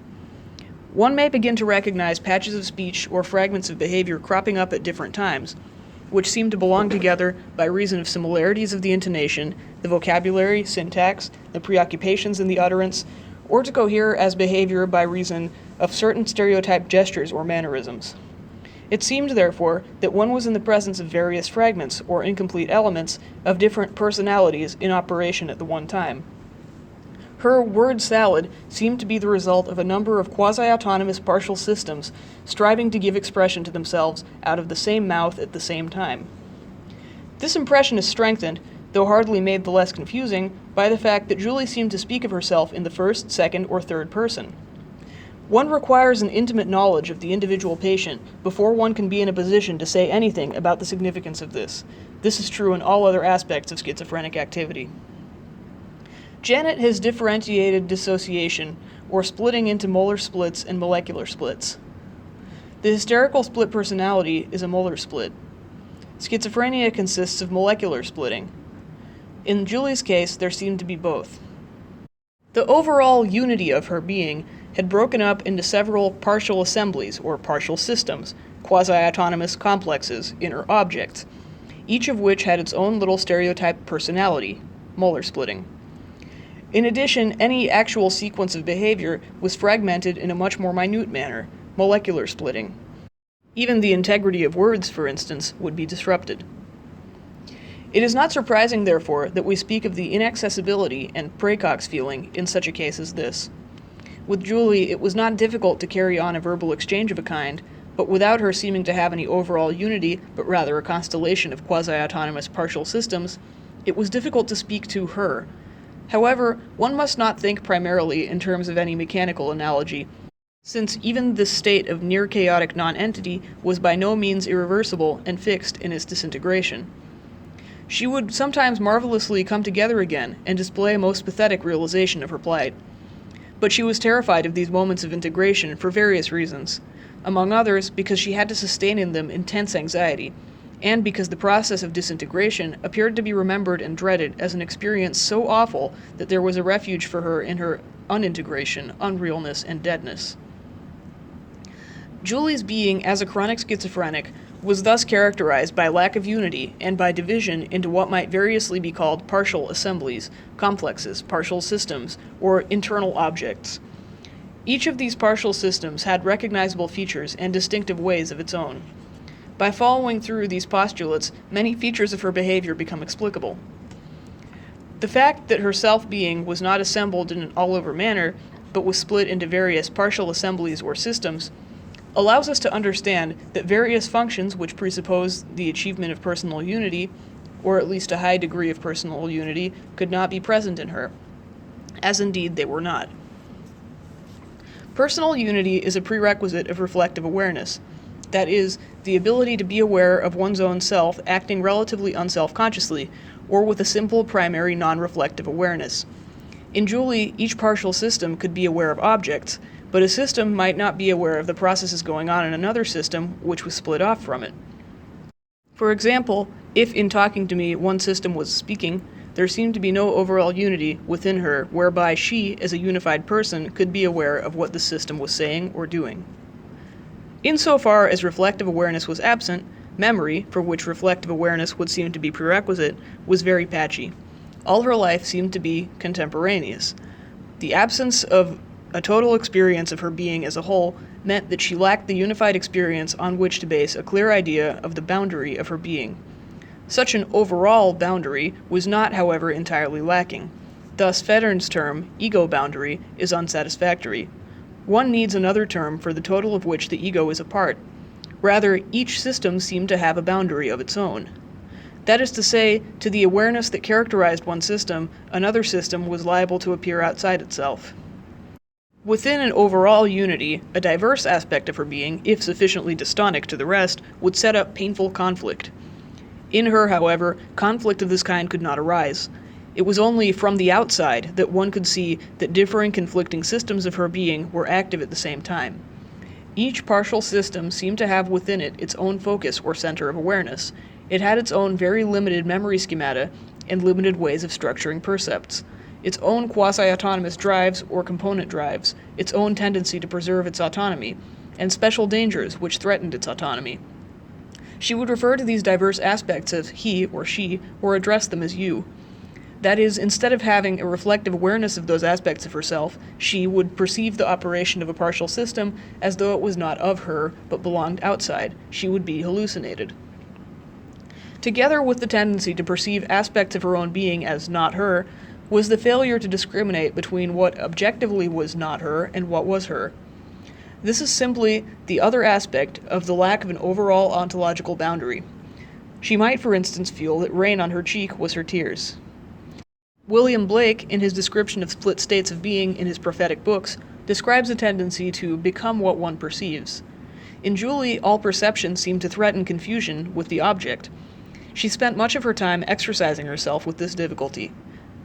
One may begin to recognize patches of speech or fragments of behavior cropping up at different times, which seem to belong together by reason of similarities of the intonation, the vocabulary, syntax, the preoccupations in the utterance, or to cohere as behavior by reason of certain stereotyped gestures or mannerisms. It seemed, therefore, that one was in the presence of various fragments or incomplete elements of different personalities in operation at the one time. Her word salad seemed to be the result of a number of quasi-autonomous partial systems striving to give expression to themselves out of the same mouth at the same time. This impression is strengthened, though hardly made the less confusing, by the fact that Julie seemed to speak of herself in the first, second, or third person. One requires an intimate knowledge of the individual patient before one can be in a position to say anything about the significance of this. This is true in all other aspects of schizophrenic activity. Janet has differentiated dissociation, or splitting into molar splits and molecular splits. The hysterical split personality is a molar split. Schizophrenia consists of molecular splitting. In Julie's case, there seemed to be both. The overall unity of her being had broken up into several partial assemblies, or partial systems, quasi-autonomous complexes, inner objects, each of which had its own little stereotyped personality, molar splitting. In addition, any actual sequence of behavior was fragmented in a much more minute manner, molecular splitting. Even the integrity of words, for instance, would be disrupted. It is not surprising, therefore, that we speak of the inaccessibility and praecox feeling in such a case as this. With Julie, it was not difficult to carry on a verbal exchange of a kind, but without her seeming to have any overall unity, but rather a constellation of quasi-autonomous partial systems, it was difficult to speak to her. However, one must not think primarily in terms of any mechanical analogy, since even this state of near-chaotic non-entity was by no means irreversible and fixed in its disintegration. She would sometimes marvelously come together again and display a most pathetic realization of her plight. But she was terrified of these moments of integration for various reasons, among others because she had to sustain in them intense anxiety, and because the process of disintegration appeared to be remembered and dreaded as an experience so awful that there was a refuge for her in her unintegration, unrealness, and deadness. Julie's being as a chronic schizophrenic was thus characterized by lack of unity and by division into what might variously be called partial assemblies, complexes, partial systems, or internal objects. Each of these partial systems had recognizable features and distinctive ways of its own. By following through these postulates, many features of her behavior become explicable. The fact that her self-being was not assembled in an all-over manner, but was split into various partial assemblies or systems, allows us to understand that various functions which presuppose the achievement of personal unity, or at least a high degree of personal unity, could not be present in her, as indeed they were not. Personal unity is a prerequisite of reflective awareness. That is, the ability to be aware of one's own self acting relatively unself-consciously, or with a simple primary non-reflective awareness. In Julie, each partial system could be aware of objects, but a system might not be aware of the processes going on in another system which was split off from it. For example, if in talking to me one system was speaking, there seemed to be no overall unity within her whereby she, as a unified person, could be aware of what the system was saying or doing. Insofar as reflective awareness was absent, memory, for which reflective awareness would seem to be prerequisite, was very patchy. All her life seemed to be contemporaneous. The absence of a total experience of her being as a whole meant that she lacked the unified experience on which to base a clear idea of the boundary of her being. Such an overall boundary was not, however, entirely lacking. Thus, Federn's term, ego boundary, is unsatisfactory. One needs another term for the total of which the ego is a part. Rather, each system seemed to have a boundary of its own. That is to say, to the awareness that characterized one system, another system was liable to appear outside itself. Within an overall unity, a diverse aspect of her being, if sufficiently dystonic to the rest, would set up painful conflict. In her, however, conflict of this kind could not arise. It was only from the outside that one could see that differing conflicting systems of her being were active at the same time. Each partial system seemed to have within it its own focus or center of awareness. It had its own very limited memory schemata and limited ways of structuring percepts, its own quasi-autonomous drives or component drives, its own tendency to preserve its autonomy, and special dangers which threatened its autonomy. She would refer to these diverse aspects as he or she, or address them as you. That is, instead of having a reflective awareness of those aspects of herself, she would perceive the operation of a partial system as though it was not of her, but belonged outside. She would be hallucinated. Together with the tendency to perceive aspects of her own being as not her, was the failure to discriminate between what objectively was not her and what was her. This is simply the other aspect of the lack of an overall ontological boundary. She might, for instance, feel that rain on her cheek was her tears. William Blake, in his description of split states of being in his prophetic books, describes a tendency to become what one perceives. In Julie, all perception seemed to threaten confusion with the object. She spent much of her time exercising herself with this difficulty.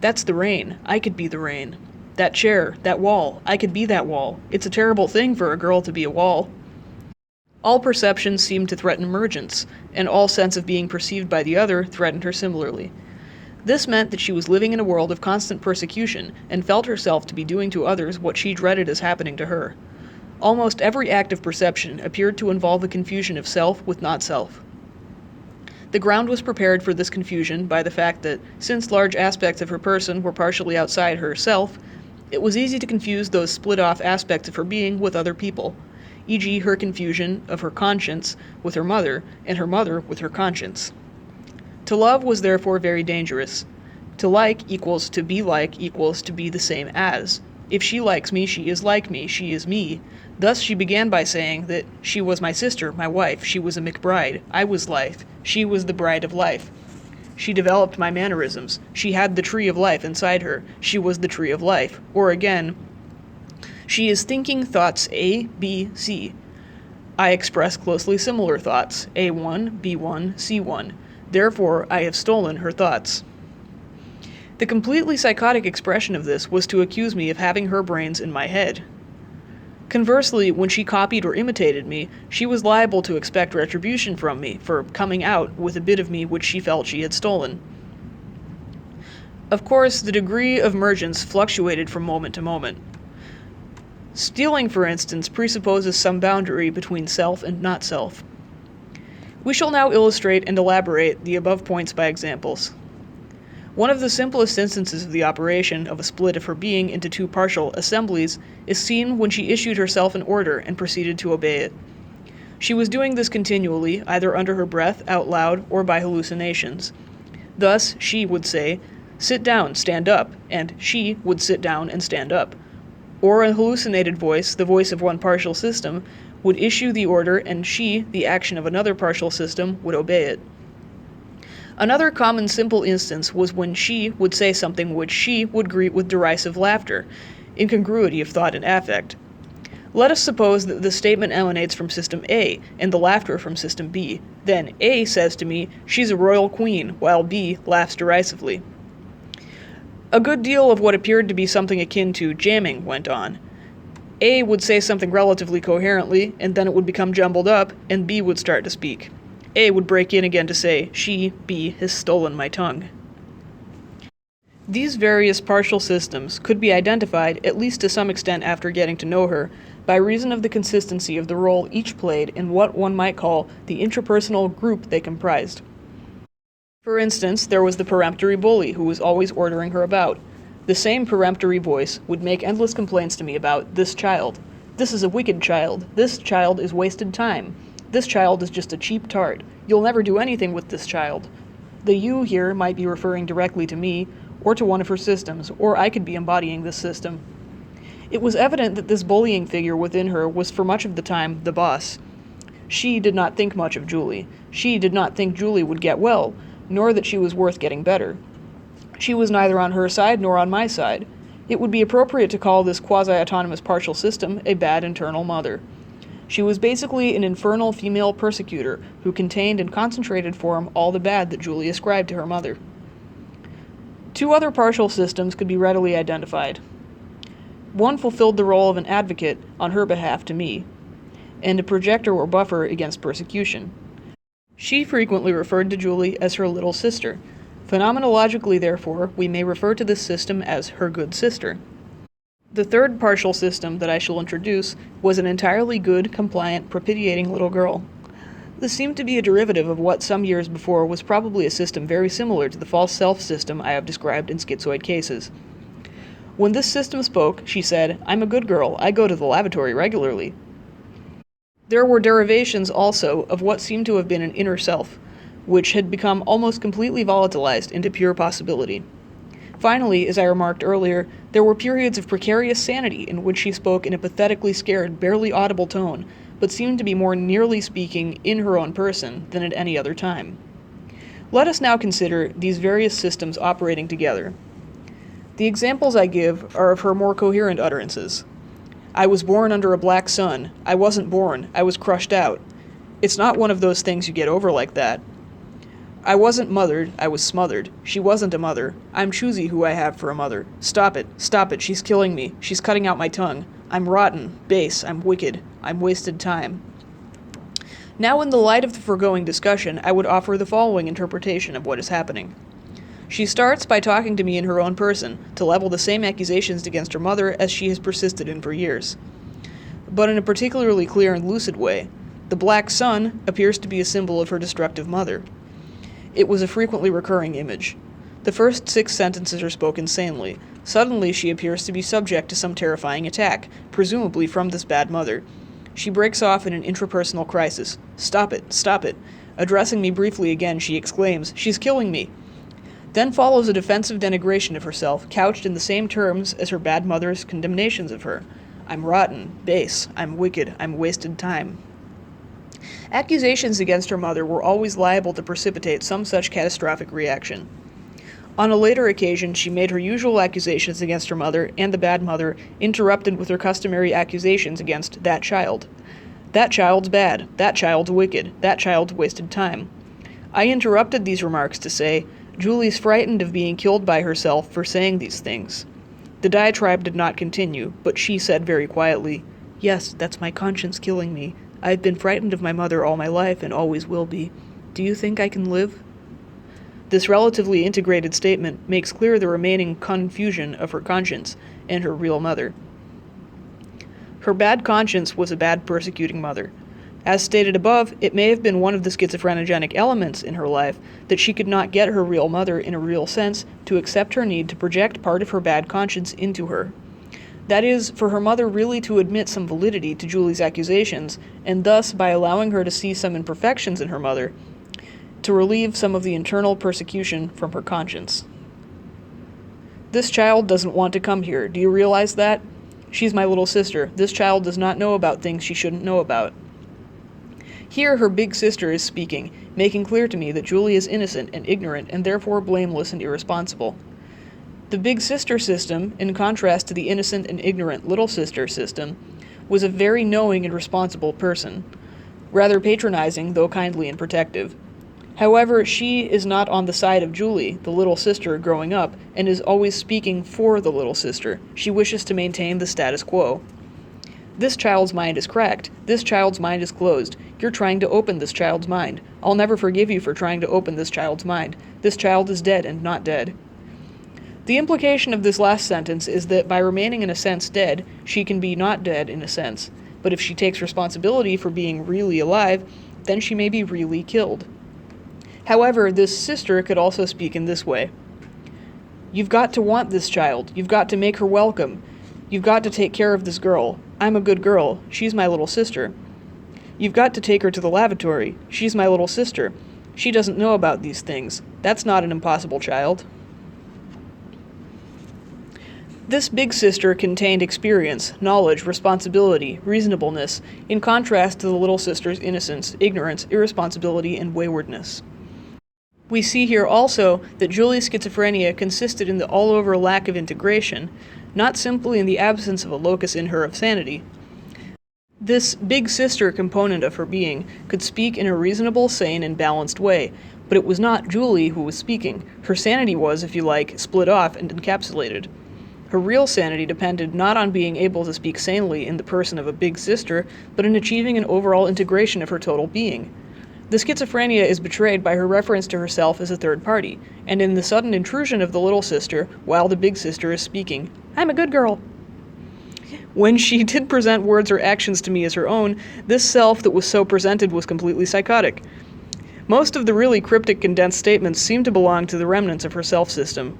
That's the rain. I could be the rain. That chair, that wall, I could be that wall. It's a terrible thing for a girl to be a wall. All perceptions seemed to threaten emergence, and all sense of being perceived by the other threatened her similarly. This meant that she was living in a world of constant persecution, and felt herself to be doing to others what she dreaded as happening to her. Almost every act of perception appeared to involve a confusion of self with not self. The ground was prepared for this confusion by the fact that, since large aspects of her person were partially outside herself, it was easy to confuse those split-off aspects of her being with other people, e.g. her confusion of her conscience with her mother, and her mother with her conscience. To love was therefore very dangerous. To like equals to be like equals to be the same as. If she likes me, she is like me, she is me. Thus she began by saying that she was my sister, my wife, she was a McBride, I was life, she was the bride of life. She developed my mannerisms, she had the tree of life inside her, she was the tree of life. Or again, she is thinking thoughts A, B, C. I express closely similar thoughts, A1, B1, C1. Therefore, I have stolen her thoughts. The completely psychotic expression of this was to accuse me of having her brains in my head. Conversely, when she copied or imitated me, she was liable to expect retribution from me for coming out with a bit of me which she felt she had stolen. Of course, the degree of emergence fluctuated from moment to moment. Stealing, for instance, presupposes some boundary between self and not self. We shall now illustrate and elaborate the above points by examples. One of the simplest instances of the operation of a split of her being into two partial assemblies is seen when she issued herself an order and proceeded to obey it. She was doing this continually, either under her breath, out loud, or by hallucinations. Thus, she would say, "Sit down, stand up," and she would sit down and stand up. Or a hallucinated voice, the voice of one partial system, would issue the order and she, the action of another partial system, would obey it. Another common simple instance was when she would say something which she would greet with derisive laughter, incongruity of thought and affect. Let us suppose that the statement emanates from system A and the laughter from system B. Then A says to me, "She's a royal queen," while B laughs derisively. A good deal of what appeared to be something akin to jamming went on. A would say something relatively coherently, and then it would become jumbled up, and B would start to speak. A would break in again to say, "She, B, has stolen my tongue." These various partial systems could be identified, at least to some extent after getting to know her, by reason of the consistency of the role each played in what one might call the intrapersonal group they comprised. For instance, there was the peremptory bully who was always ordering her about. The same peremptory voice would make endless complaints to me about this child. "This is a wicked child. This child is wasted time. This child is just a cheap tart. You'll never do anything with this child." The "you" here might be referring directly to me, or to one of her systems, or I could be embodying this system. It was evident that this bullying figure within her was for much of the time the boss. She did not think much of Julie. She did not think Julie would get well, nor that she was worth getting better. She was neither on her side nor on my side. It would be appropriate to call this quasi-autonomous partial system a bad internal mother. She was basically an infernal female persecutor who contained in concentrated form all the bad that Julie ascribed to her mother. Two other partial systems could be readily identified. One fulfilled the role of an advocate on her behalf to me, and a projector or buffer against persecution. She frequently referred to Julie as her little sister. Phenomenologically, therefore, we may refer to this system as her good sister. The third partial system that I shall introduce was an entirely good, compliant, propitiating little girl. This seemed to be a derivative of what some years before was probably a system very similar to the false self system I have described in schizoid cases. When this system spoke, she said, "I'm a good girl. I go to the lavatory regularly." There were derivations also of what seemed to have been an inner self, which had become almost completely volatilized into pure possibility. Finally, as I remarked earlier, there were periods of precarious sanity in which she spoke in a pathetically scared, barely audible tone, but seemed to be more nearly speaking in her own person than at any other time. Let us now consider these various systems operating together. The examples I give are of her more coherent utterances. "I was born under a black sun. I wasn't born. I was crushed out. It's not one of those things you get over like that. I wasn't mothered. I was smothered. She wasn't a mother. I'm choosy who I have for a mother. Stop it. Stop it. She's killing me. She's cutting out my tongue. I'm rotten. Base. I'm wicked. I'm wasted time." Now, in the light of the foregoing discussion, I would offer the following interpretation of what is happening. She starts by talking to me in her own person, to level the same accusations against her mother as she has persisted in for years. But in a particularly clear and lucid way. The black sun appears to be a symbol of her destructive mother. It was a frequently recurring image. The first 6 sentences are spoken sanely. Suddenly she appears to be subject to some terrifying attack, presumably from this bad mother. She breaks off in an intrapersonal crisis. "Stop it, stop it." Addressing me briefly again, she exclaims, "She's killing me." Then follows a defensive denigration of herself, couched in the same terms as her bad mother's condemnations of her. "I'm rotten, base, I'm wicked, I'm wasted time." Accusations against her mother were always liable to precipitate some such catastrophic reaction. On a later occasion, she made her usual accusations against her mother and the bad mother interrupted with her customary accusations against that child. "That child's bad, that child's wicked, that child's wasted time." I interrupted these remarks to say, "Julie's frightened of being killed by herself for saying these things." The diatribe did not continue, but she said very quietly, "Yes, that's my conscience killing me. I've been frightened of my mother all my life and always will be. Do you think I can live?" This relatively integrated statement makes clear the remaining confusion of her conscience and her real mother. Her bad conscience was a bad persecuting mother. As stated above, it may have been one of the schizophrenogenic elements in her life that she could not get her real mother, in a real sense, to accept her need to project part of her bad conscience into her. That is, for her mother really to admit some validity to Julie's accusations, and thus, by allowing her to see some imperfections in her mother, to relieve some of the internal persecution from her conscience. This child doesn't want to come here. Do you realize that? She's my little sister. This child does not know about things she shouldn't know about. Here her big sister is speaking, making clear to me that Julie is innocent and ignorant and therefore blameless and irresponsible. The big sister system, in contrast to the innocent and ignorant little sister system, was a very knowing and responsible person, rather patronizing though kindly and protective. However, she is not on the side of Julie, the little sister growing up, and is always speaking for the little sister. She wishes to maintain the status quo. This child's mind is cracked. This child's mind is closed. You're trying to open this child's mind. I'll never forgive you for trying to open this child's mind. This child is dead and not dead. The implication of this last sentence is that by remaining in a sense dead, she can be not dead in a sense. But if she takes responsibility for being really alive, then she may be really killed. However, this sister could also speak in this way. You've got to want this child. You've got to make her welcome. You've got to take care of this girl. I'm a good girl. She's my little sister. You've got to take her to the lavatory. She's my little sister. She doesn't know about these things. That's not an impossible child. This big sister contained experience, knowledge, responsibility, reasonableness, in contrast to the little sister's innocence, ignorance, irresponsibility, and waywardness. We see here also that Julie's schizophrenia consisted in the all-over lack of integration, not simply in the absence of a locus in her of sanity. This big sister component of her being could speak in a reasonable, sane, and balanced way, but it was not Julie who was speaking. Her sanity was, if you like, split off and encapsulated. Her real sanity depended not on being able to speak sanely in the person of a big sister, but in achieving an overall integration of her total being. The schizophrenia is betrayed by her reference to herself as a third party, and in the sudden intrusion of the little sister while the big sister is speaking. I'm a good girl. When she did present words or actions to me as her own, this self that was so presented was completely psychotic. Most of the really cryptic condensed statements seem to belong to the remnants of her self-system.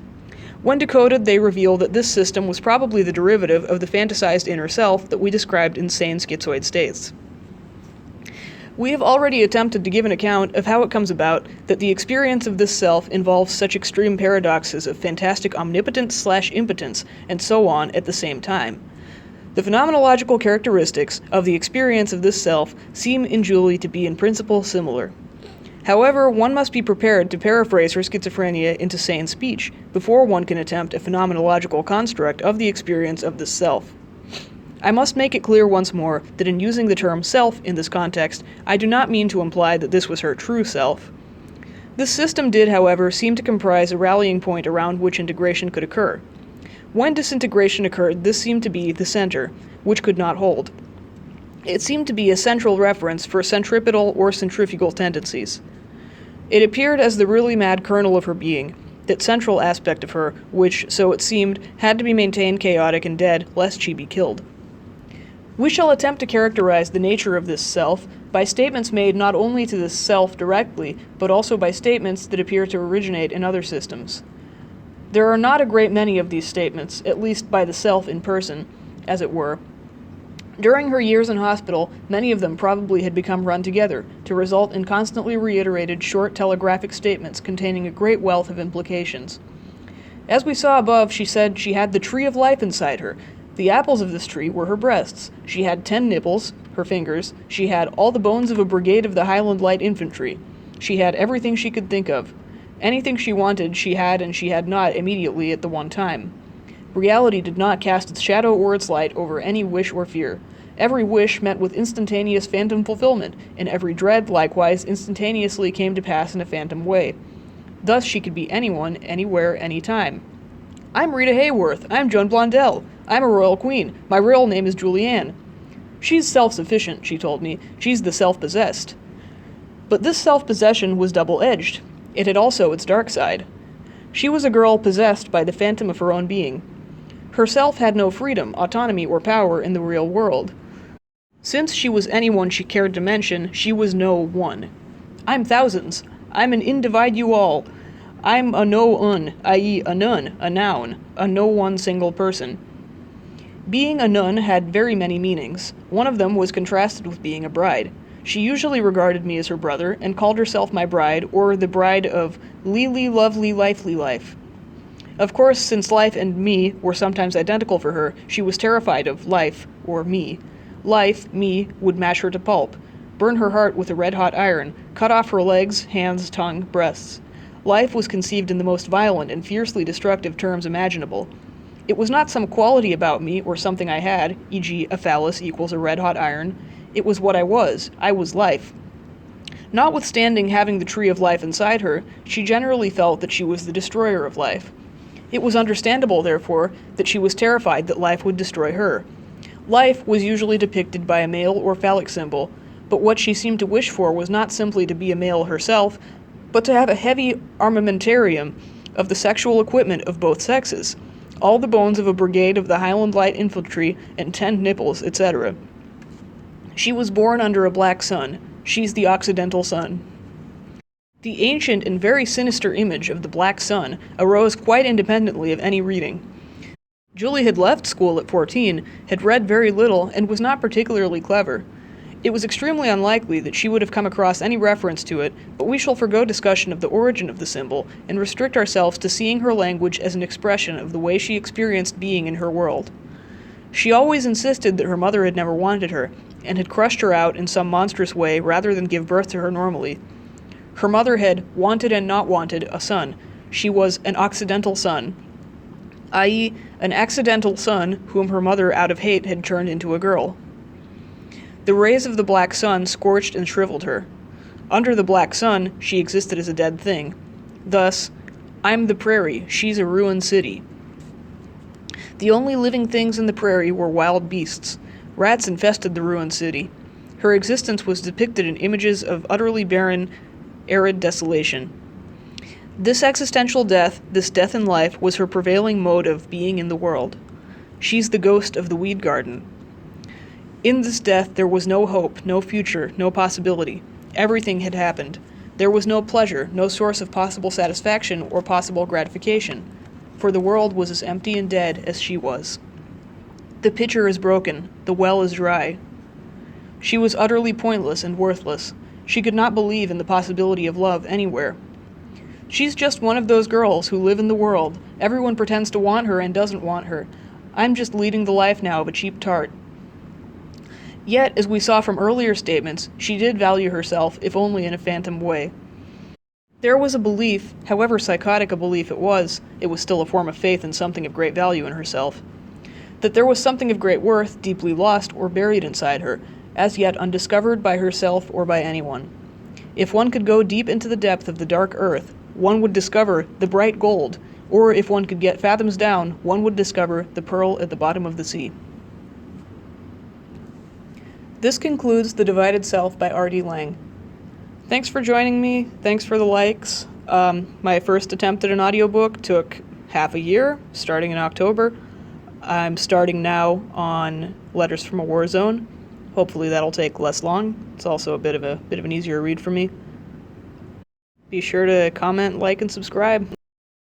When decoded, they reveal that this system was probably the derivative of the fantasized inner self that we described in sane schizoid states. We have already attempted to give an account of how it comes about that the experience of this self involves such extreme paradoxes of fantastic omnipotence/impotence and so on at the same time. The phenomenological characteristics of the experience of this self seem in Julie to be in principle similar. However, one must be prepared to paraphrase her schizophrenia into sane speech before one can attempt a phenomenological construct of the experience of this self. I must make it clear once more that in using the term self in this context, I do not mean to imply that this was her true self. This system did, however, seem to comprise a rallying point around which integration could occur. When disintegration occurred, this seemed to be the center, which could not hold. It seemed to be a central reference for centripetal or centrifugal tendencies. It appeared as the really mad kernel of her being, that central aspect of her, which, so it seemed, had to be maintained chaotic and dead, lest she be killed. We shall attempt to characterize the nature of this self by statements made not only to this self directly, but also by statements that appear to originate in other systems. There are not a great many of these statements, at least by the self in person, as it were. During her years in hospital, many of them probably had become run together, to result in constantly reiterated short telegraphic statements containing a great wealth of implications. As we saw above, she said she had the tree of life inside her. The apples of this tree were her breasts. She had 10 nipples, her fingers. She had all the bones of a brigade of the Highland Light Infantry. She had everything she could think of. Anything she wanted, she had and she had not immediately at the one time. Reality did not cast its shadow or its light over any wish or fear. Every wish met with instantaneous phantom fulfillment, and every dread likewise instantaneously came to pass in a phantom way. Thus she could be anyone, anywhere, anytime. I'm Rita Hayworth. I'm Joan Blondell. I'm a royal queen. My real name is Julianne. She's self-sufficient, she told me. She's the self-possessed. But this self-possession was double-edged. It had also its dark side. She was a girl possessed by the phantom of her own being. Herself had no freedom, autonomy, or power in the real world. Since she was anyone she cared to mention, she was no one. I'm thousands. I'm an individe you all. I'm a no-un, i.e. a none, a noun, a no one single person. Being a nun had very many meanings. One of them was contrasted with being a bride. She usually regarded me as her brother, and called herself my bride, or the bride of Lily Lovely Lifely Life. Of course, since life and me were sometimes identical for her, she was terrified of life, or me. Life, me, would mash her to pulp, burn her heart with a red-hot iron, cut off her legs, hands, tongue, breasts. Life was conceived in the most violent and fiercely destructive terms imaginable. It was not some quality about me or something I had, e.g. a phallus equals a red-hot iron. It was what I was. I was life. Notwithstanding having the tree of life inside her, she generally felt that she was the destroyer of life. It was understandable, therefore, that she was terrified that life would destroy her. Life was usually depicted by a male or phallic symbol, but what she seemed to wish for was not simply to be a male herself, but to have a heavy armamentarium of the sexual equipment of both sexes, all the bones of a brigade of the Highland Light Infantry and 10 nipples, etc. She was born under a black sun. She's the Occidental sun. The ancient and very sinister image of the black sun arose quite independently of any reading. Julie had left school at 14, had read very little, and was not particularly clever. It was extremely unlikely that she would have come across any reference to it, but we shall forgo discussion of the origin of the symbol, and restrict ourselves to seeing her language as an expression of the way she experienced being in her world. She always insisted that her mother had never wanted her, and had crushed her out in some monstrous way rather than give birth to her normally. Her mother had wanted and not wanted a son. She was an Occidental son, i.e., an accidental son whom her mother out of hate had turned into a girl. The rays of the black sun scorched and shriveled her. Under the black sun, she existed as a dead thing. Thus, I'm the prairie, she's a ruined city. The only living things in the prairie were wild beasts. Rats infested the ruined city. Her existence was depicted in images of utterly barren, arid desolation. This existential death, this death in life, was her prevailing mode of being in the world. She's the ghost of the weed garden. In this death there was no hope, no future, no possibility. Everything had happened. There was no pleasure, no source of possible satisfaction or possible gratification, for the world was as empty and dead as she was. The pitcher is broken, the well is dry. She was utterly pointless and worthless. She could not believe in the possibility of love anywhere. She's just one of those girls who live in the world. Everyone pretends to want her and doesn't want her. I'm just leading the life now of a cheap tart. Yet, as we saw from earlier statements, she did value herself, if only in a phantom way. There was a belief, however psychotic a belief it was still a form of faith in something of great value in herself, that there was something of great worth, deeply lost or buried inside her, as yet undiscovered by herself or by anyone. If one could go deep into the depth of the dark earth, one would discover the bright gold, or if one could get fathoms down, one would discover the pearl at the bottom of the sea. This concludes The Divided Self by R.D. Laing. Thanks for joining me. Thanks for the likes. My first attempt at an audiobook took half a year, starting in October. I'm starting now on Letters from a War Zone. Hopefully that'll take less long. It's also a bit of an easier read for me. Be sure to comment, like, and subscribe.